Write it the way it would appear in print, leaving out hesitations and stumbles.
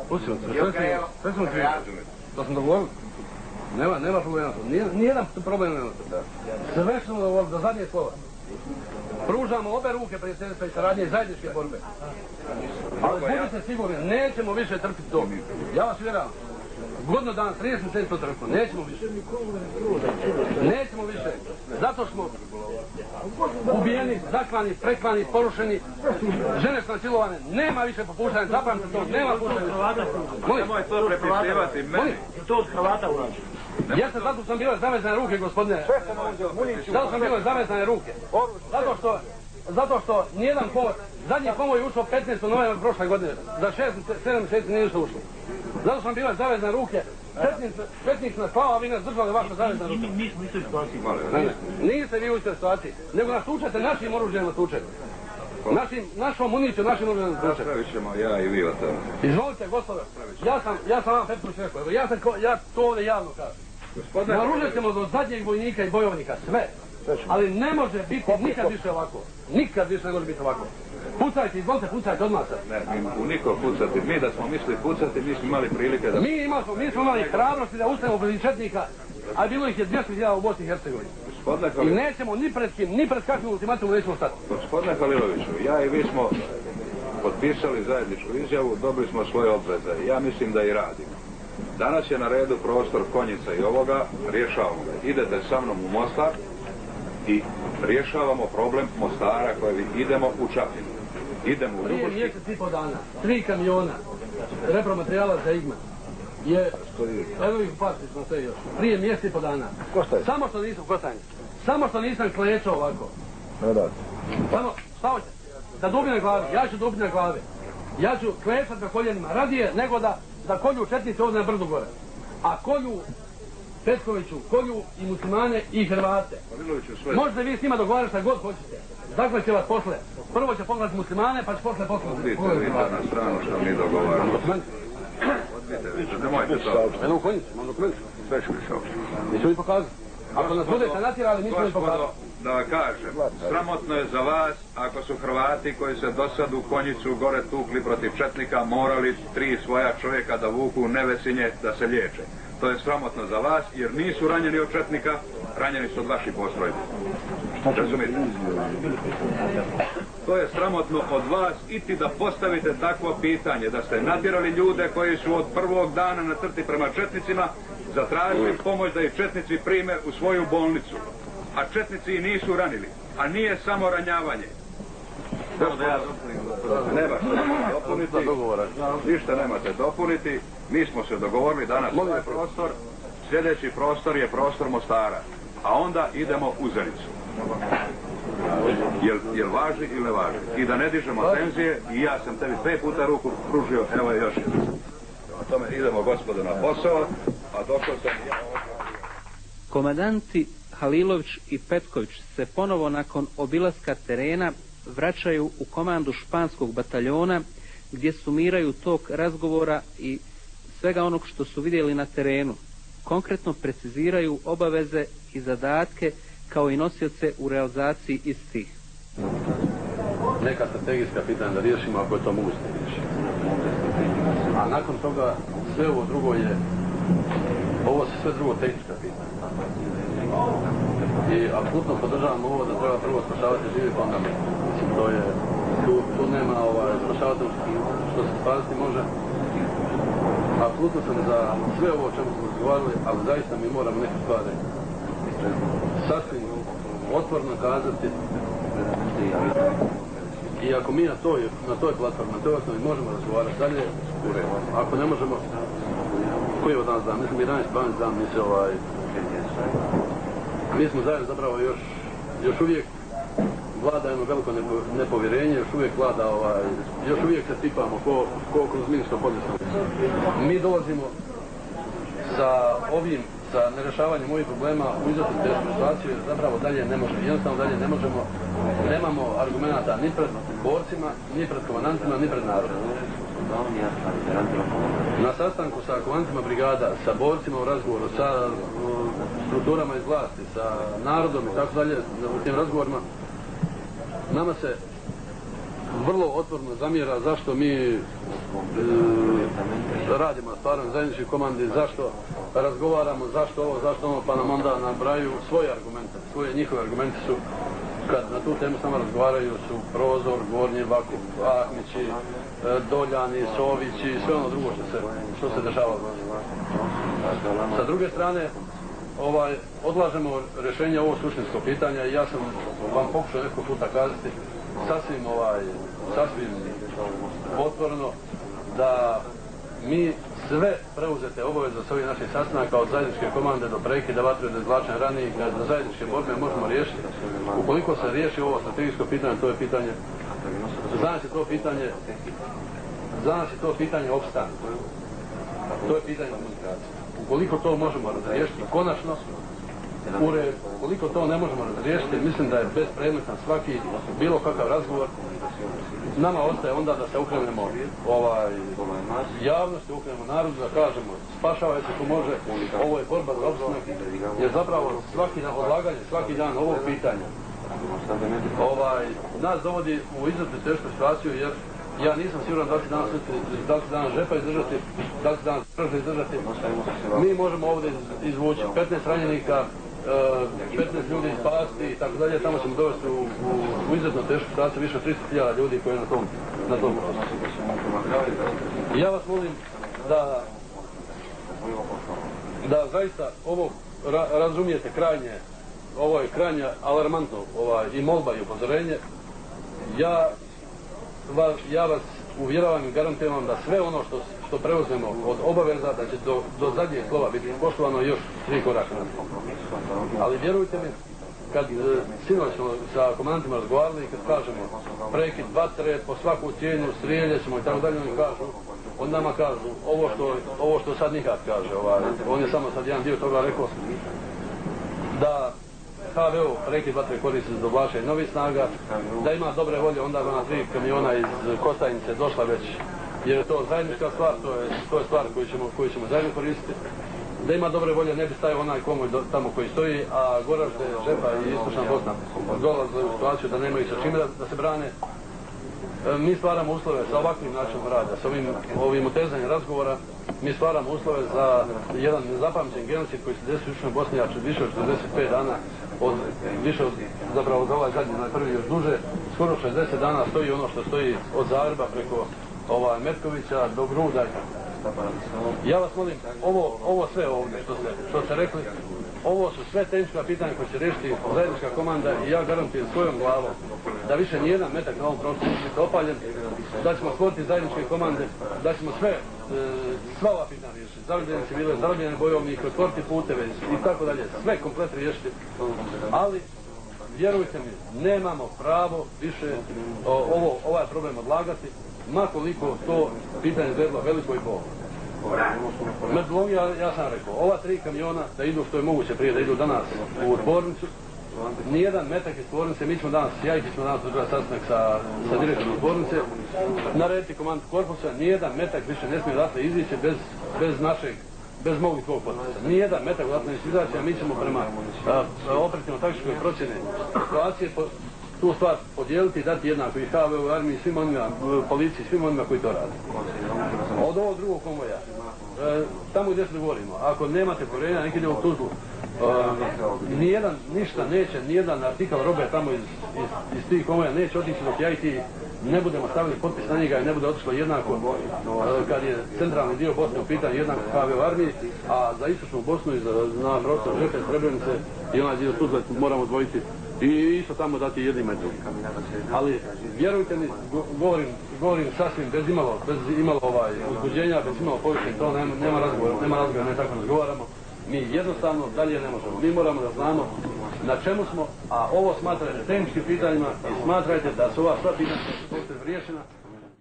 Pustimo se, sve smo krivi. To smo dogovorili. Nema problema. Nijedan problem nema. Sve smo dogovorili do zadnje slova. Pružamo obe ruke prijateljstva i saradnje i zajedničke borbe. Ali budite sigurni, nećemo više trpiti to. Ja vas uvjeravam. Godinu dana, 30 mjeseci to trpimo. Nećemo više. Nećemo više. Zato smo ubijeni, zaklani, preklani, porušeni. Žene su nasilovane. Nema više popuštanja. Zapamte to. Nema popuštanja. Nemoj to prepisivati meni. To od Hrvata urađe. Jeste, zato sam bile zavezane ruke, gospodine. Zato sam bile zavezane ruke. Zato što nijedan pomoć, zadnji pomoć je ušao 15. novembra prošle godine. Za 6-7 mjeseci nije ušlo. Zato sam bile zavezane ruke. Petnik nas slava, a vi nas držali vaše zavezane ruke. Mi smo u istoj situaciji. Niste vi u istoj situaciji, nego nas tučete, našim oružjem nas tučete. Našom municijom, našim oružjem nas tučete. Napravit ćemo ja i vi o tome. Izvolite, gospodo. Ja sam vam Petković rekao. Ja to ovdje javno kažem. Naoružat ćemo do zadnjeg vojnika i bojovnika, sve. Ali ne može biti nikad više ovako. Nikad više ne može biti ovako. Pucajte, izvolite, pucajte odmah sad. Ne, u niko pucati. Mi da smo mislili pucati, mi smo imali prilike da... Mi smo imali hrabrosti da ustavimo protiv četnika, a bilo ih je 200.000 u Bosni i Hercegovini. I nećemo ni pred kim, ni pred kakvim ultimatumom nećemo stati. Gospodine Haliloviću, ja i vi smo potpisali zajedničku izjavu, dobili smo svoje obveze. Ja mislim da i radimo. Danas je na redu prostor Konjica i ovoga, rješavamo ga. Idete sa mnom u Mostar i rješavamo problem Mostara koji idemo u Čapinu. Idemo u Prije mjesec i po dana, 3 kamiona repromaterijala za Igman je, evo ih upatili smo sve još, prije mjesec i po dana. Samo što nisam, Kostajnic, samo što nisam klečao ovako. Samo, stavite, da dubi na glavi, ja ću dubiti na glavi. Ja ću klečati na koljenima, radije nego da kolju četnici ovdje na brdu gore. A kolju Petkoviću, kolju i muslimane i Hrvate. Možete vi s njima dogovarati šta god hoćete. Dakle će vas posle. Prvo će pogledati muslimane, pa će posle poslati. Odbijte vi to na stranu što mi dogovaramo. Odbijte vi to, nemojte to. Eno u Konjici, imam dokument. Sve ću mi se ovdje. Mi ću mi pokazati. Ako nas budete natjerali, mi ću mi pokazati. Da kažem, sramotno je za vas ako su Hrvati koji se do sad u Konjicu gore tukli protiv četnika morali 3 svoja čovjeka da vuku u Nevesinje da se liječe. To je sramotno za vas jer nisu ranjeni od četnika, ranjeni su od vaših postrojbi. Razumite? To je sramotno od vas iti da postavite takvo pitanje, da ste natjerali ljude koji su od prvog dana na crti prema četnicima zatražili pomoć da ih četnici prime u svoju bolnicu. A četnici i nisu ranili, a nije samo ranjavanje. Nema što dopuniti, ništa nemate dopuniti, mi smo se dogovorili danas ovaj prostor, sljedeći prostor je prostor Mostara, a onda idemo u Zenicu. Jel važi ili ne važi? I da ne dižemo tenzije, i ja sam tebi 5 puta ruku pružio, evo je još jedan. O tome idemo gospodo na posao, a došao sam ja ovdje. Komandanti Halilović i Petković se ponovo nakon obilaska terena vraćaju u komandu španskog bataljona gdje sumiraju tok razgovora i svega onog što su vidjeli na terenu. Konkretno preciziraju obaveze i zadatke kao i nosioce u realizaciji istih. Neka strategijska pitanja da riješimo ako je to moguće riješiti. A nakon toga sve ovo drugo je, ovo su sve drugo tehnička pitanja. I apsolutno podržavam ovo da treba prvo spašavati živi pa onda mi. Mislim, to je, tu nema spašavati što se spasiti može. Apsolutno sam za sve ovo o čemu smo razgovarali, ali zaista mi moramo neke stvari sasvim otvorno kazati. I ako mi na toj platformi, na toj osnovi možemo razgovarati dalje, u redu. Ako ne možemo, koji je od nas dan? Mislim 11-12 dan, mi smo zajedno zapravo još uvijek vlada jedno veliko nepovjerenje, još uvijek vlada, još uvijek se tipamo ko kroz minsko polje. Mi dolazimo sa nerešavanjem ovih problema u izuzetno tešku situaciju, jer zapravo dalje ne možemo, jednostavno dalje ne možemo, nemamo argumenata ni pred borcima, ni pred komandantima, ni pred narodom. Na sastanku sa komandantima brigada, sa borcima u razgovoru, sa strukturama iz vlasti, sa narodom i tako dalje, u tim razgovorima, nama se vrlo otvorno zamjera zašto mi radimo na stvaranju zajedničkih komandi, zašto razgovaramo, zašto ovo, zašto ono, pa nam onda nabraju svoje argumente. Njihove argumente su, kad na tu temu samo razgovaraju, su Prozor, Gornji Vakup, Ahmići, Doljani, Sovići i sve ono drugo što se dešava. Sa druge strane, odlažemo rješenje ovog suštinskog pitanja i ja sam vam pokušao neko puta kazati sasvim otvoreno da mi sve preuzete obaveze sa ovih naših sastanaka od zajedničke komande do prekida vatre do izvlačenja ranijih do zajedničke borbe možemo riješiti. Ukoliko se riješi ovo strategijsko pitanje, to je pitanje, za nas je to pitanje opstanka. To je pitanje komunikacije. Ukoliko to možemo razriješiti konačno, ukoliko to ne možemo razriješiti, mislim da je bespredmetan svaki bilo kakav razgovor. Nama ostaje onda da se okrenemo javnosti, okrenemo narodu, da kažemo spašavaj se ko može, ovo je borba za opstanak, jer zapravo svaki odlaganje, svaki dan ovog pitanja nas dovodi u izuzetno tešku situaciju, jer ja nisam siguran da li će danas žepa izdržati, da li će danas prža izdržati. Mi možemo ovdje izvući 15 ranjenika, 15 ljudi spasti i tako dalje, tamo ćemo dovesti u izuzetno tešku situaciju više od 300.000 ljudi koji je na tom prostoru. Ja vas molim da zaista ovo razumijete krajnje, ovo je krajnje alarmantno i molba i upozorenje. Ja vas uvjeravam i garantujem vam da sve ono što preuzmemo od obaveza, da će do zadnjeg slova biti poštovano još 3 koraka. Ali vjerujte mi, kad sinoć smo sa komandantima razgovarali i kad kažemo prekid vatre po svaku cijenu, strijeljet ćemo i tako dalje, oni nama kažu ovo što sad nikad kaže, on je samo sad jedan dio toga rekao da HVO prekid vatre koristi za dovlačenje novih snaga, da ima dobre volje, onda ga na 3 kamiona iz Kostajnice došla već, jer je to zajednička stvar, to je stvar koju ćemo zajedno koristiti. Da ima dobre volje, ne bi stajao onaj konvoj tamo koji stoji, a Goražde, Žepa i Istočna Bosna dolaze u situaciju da nemaju sa čime da se brane. Mi stvaramo uslove sa ovakvim načinom rada, sa ovim utezanjem razgovora, mi stvaramo uslove za jedan nezapamćen genocid koji se desio u Istočnoj Bosni, više od 45 dana, zapravo za ovaj zadnji, prvi još duže, skoro 60 dana stoji ono što stoji od Zagreba preko Metkovića do Gruda. Ja vas molim, ovo sve ovdje što ste rekli, ovo su sve tehnička pitanja koje će riješiti zajednička komanda i ja garantujem svojom glavom da više nijedan metak na ovom prostoru neće biti opaljen, da ćemo stvoriti zajedničke komande, da ćemo sva ova pitanja riješiti, zarobljene civile, zarobljene bojovnike, otvoriti puteve i tako dalje, sve komplet riješiti, ali vjerujte mi, nemamo pravo više ovaj problem odlagati, ma koliko to pitanje izgledalo veliko i bolno. Metodologija, ja sam rekao, ova 3 kamiona da idu što je moguće prije, da idu danas u tvornicu, nijedan metak iz tvornice, mi ćemo danas, ja ćemo danas održati sastanak sa direktorom tvornice, narediti komandu korpusa, nijedan metak više ne smije odatle izići bez mog i tvog potpisa. Nijedan metak odatle neće izaći, a mi ćemo prema operativno-taktičkoj procjeni situacije tu stvar podijeliti i dati jednako i HVO, armiji, svim onima, policiji, svim onima koji to rade. Od ovog drugog konvoja, tamo gdje se dogovorimo, ako nemate povjerenja, neki ide u Tuzlu, nijedan artikal robe tamo iz tih konvoja neće otići dok ja i ti ne budemo stavili potpis na njega i ne bude otišlo jednako kad je centralni dio Bosne u pitanju jednako HVO armiji, a za istočnu Bosnu i na prostor Žepe, Srebrenice i onaj dio Tuzle moramo odvojiti i isto tamo dati jednima i drugim. Ali vjerujte mi, govorim sasvim bez imalo uzbuđenja, bez imalo povišenja, to nema razgovora, ne tako razgovaramo. Mi jednostavno dalje ne možemo. Mi moramo da znamo na čemu smo, a ovo smatrajte tehničkim pitanjima i smatrajte da su ova sva pitanja riješena.